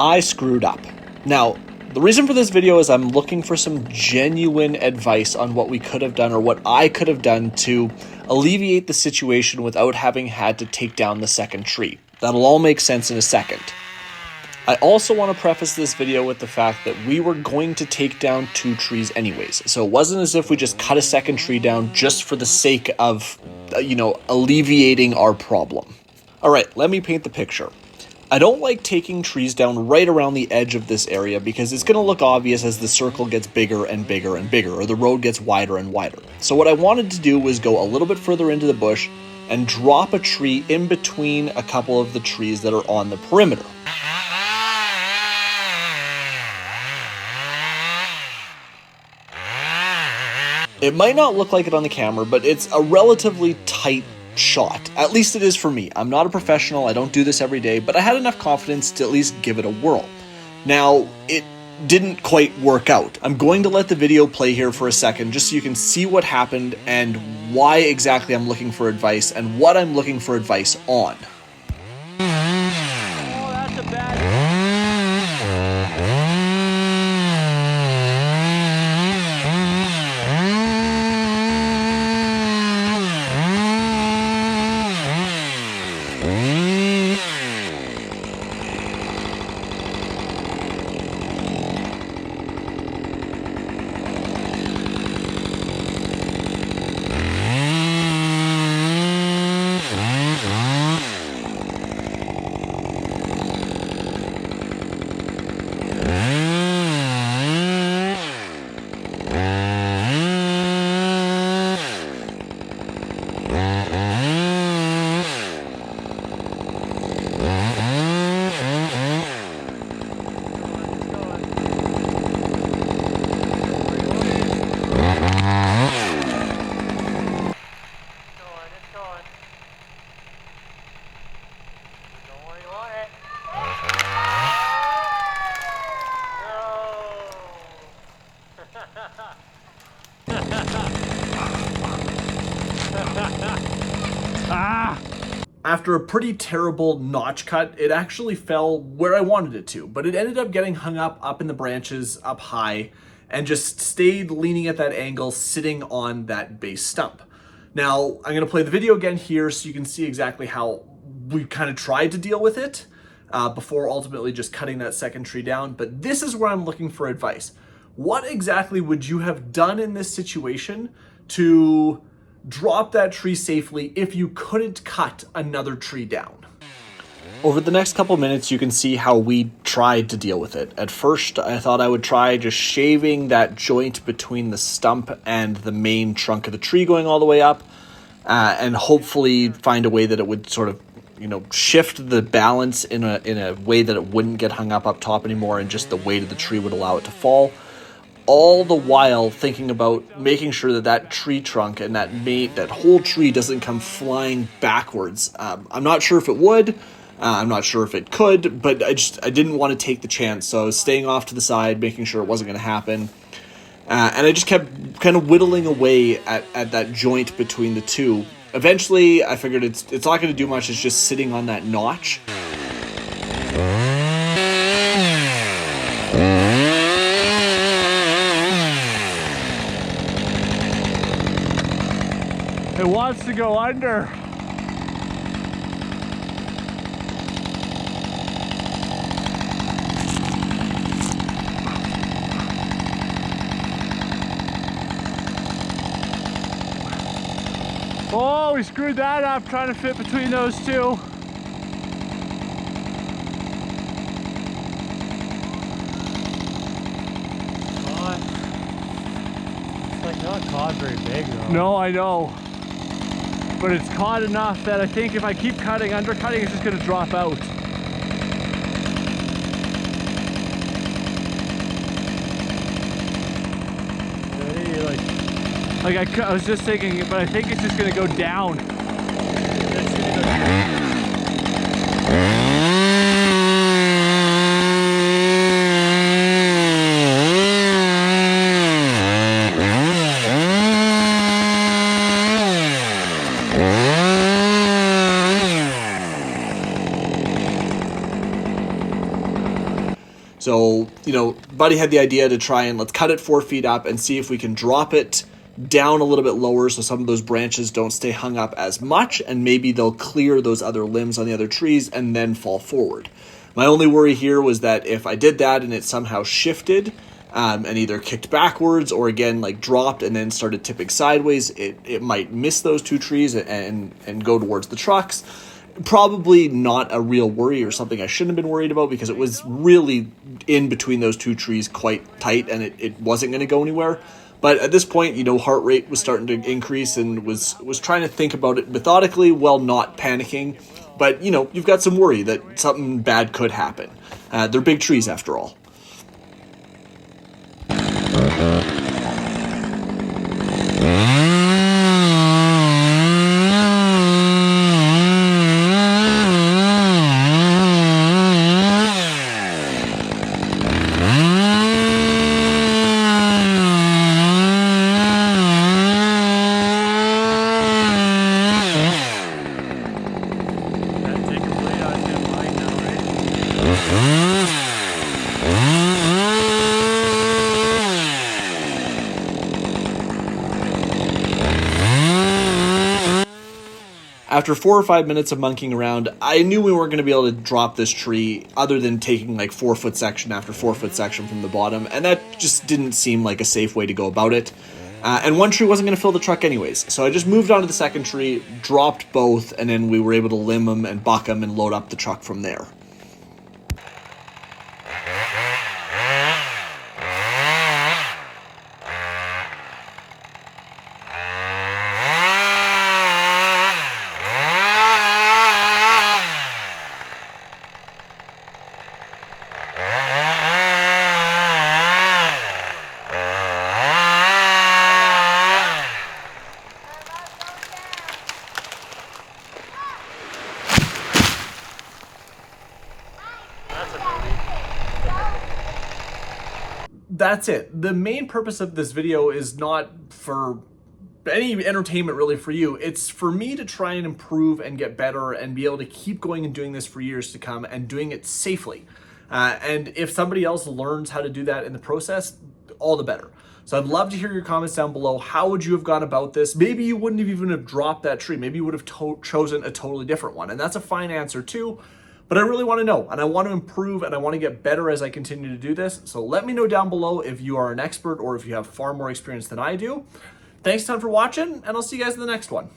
I screwed up. Now, the reason for this video is I'm looking for some genuine advice on what we could have done or what I could have done to alleviate the situation without having had to take down the second tree. That'll all make sense in a second. I also want to preface this video with the fact that we were going to take down 2 trees anyways. So it wasn't as if we just cut a second tree down just for the sake of, alleviating our problem. All right, let me paint the picture. I don't like taking trees down right around the edge of this area because it's going to look obvious as the circle gets bigger and bigger and bigger, or the road gets wider and wider. So what I wanted to do was go a little bit further into the bush and drop a tree in between a couple of the trees that are on the perimeter. It might not look like it on the camera, but it's a relatively tight shot. At least it is for me. I'm not a professional, I don't do this every day, but I had enough confidence to at least give it a whirl. Now, it didn't quite work out. I'm going to let the video play here for a second just so you can see what happened and why exactly I'm looking for advice and what I'm looking for advice on. Oh, that's a bad... After a pretty terrible notch cut, it actually fell where I wanted it to, but it ended up getting hung up in the branches up high and just stayed leaning at that angle, sitting on that base stump. Now, I'm going to play the video again here so you can see exactly how we kind of tried to deal with it before ultimately just cutting that second tree down, but this is where I'm looking for advice. What exactly would you have done in this situation to drop that tree safely if you couldn't cut another tree down? Over the next couple minutes, you can see how we tried to deal with it. At first, I thought I would try just shaving that joint between the stump and the main trunk of the tree going all the way up, and hopefully find a way that it would sort of, shift the balance in a way that it wouldn't get hung up top anymore, and just the weight of the tree would allow it to fall. All the while thinking about making sure that that tree trunk and that whole tree doesn't come flying backwards. I'm not sure if it would. I'm not sure if it could, but I didn't want to take the chance. So I was staying off to the side, making sure it wasn't going to happen. And I just kept kind of whittling away at that joint between the two. Eventually, I figured it's not going to do much. It's just sitting on that notch. It wants to go under. Oh, we screwed that up trying to fit between those two. It's like not caught very big though. No, I know. But it's caught enough that I think if I keep undercutting, it's just going to drop out. Ready? I was just thinking, but I think it's just going to go down. So, Buddy had the idea to try and let's cut it 4 feet up and see if we can drop it down a little bit lower so some of those branches don't stay hung up as much, and maybe they'll clear those other limbs on the other trees and then fall forward. My only worry here was that if I did that and it somehow shifted and either kicked backwards or again like dropped and then started tipping sideways, it might miss those 2 trees and go towards the trucks. Probably not a real worry or something I shouldn't have been worried about, because it was really in between those 2 trees quite tight and it wasn't going to go anywhere. But at this point, heart rate was starting to increase and was trying to think about it methodically while not panicking. But, you've got some worry that something bad could happen. They're big trees after all. After 4 or 5 minutes of monkeying around, I knew we weren't going to be able to drop this tree other than taking like 4-foot section after 4-foot section from the bottom, and that just didn't seem like a safe way to go about it. And one tree wasn't going to fill the truck anyways, so I just moved on to the second tree, dropped both, and then we were able to limb them and buck them and load up the truck from there. That's it. The main purpose of this video is not for any entertainment really for you. It's for me to try and improve and get better and be able to keep going and doing this for years to come and doing it safely. And if somebody else learns how to do that in the process, all the better. So I'd love to hear your comments down below. How would you have gone about this? Maybe you wouldn't have even have dropped that tree. Maybe you would have chosen a totally different one. And that's a fine answer too. But I really want to know, and I want to improve, and I want to get better as I continue to do this. So let me know down below if you are an expert or if you have far more experience than I do. Thanks a ton for watching, and I'll see you guys in the next one.